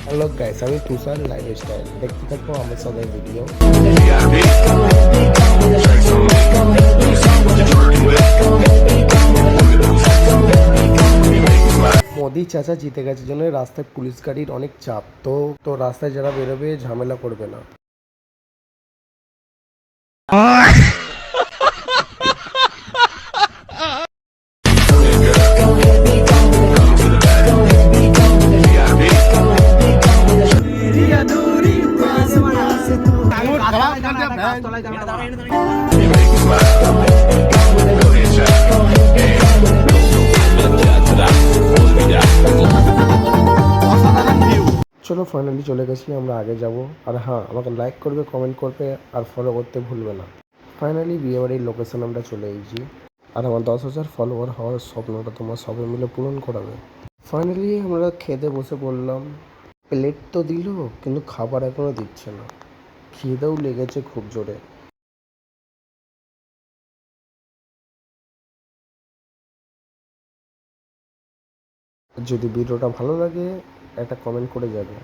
Hello guys, আমি তুষার lifestyle. দেখতে থাকো আমার সাথে ভিডিও। মোদি চাচা জিতে গেছে জন্য রাস্তায় পুলিশ গাড়ির অনেক চাপ। তো রাস্তায় যারা বেরোবে ঝামেলা করবে না। চলো ফাইনালি চলে গেছি, আমরা আগে যাব। আর হ্যাঁ, আমাকে লাইক করবে, কমেন্ট করবে আর ফলো করতে ভুলবে না। ফাইনালি বিয়েবাড়ির লোকেশন আমরা চলে এসেছি। আর আমার 10,000 ফলোয়ার হওয়ার স্বপ্নটা তোমার সবাই মিলে পূরণ করাবে। ফাইনালি আমরা খেতে বসে পড়লাম। প্লেট তো দিল, কিন্তু খাবার এখনো দিচ্ছে না। খিদেও লেগেছে খুব জোরে। যদি ভিডিওটা ভালো লাগে একটা কমেন্ট করে যাবে।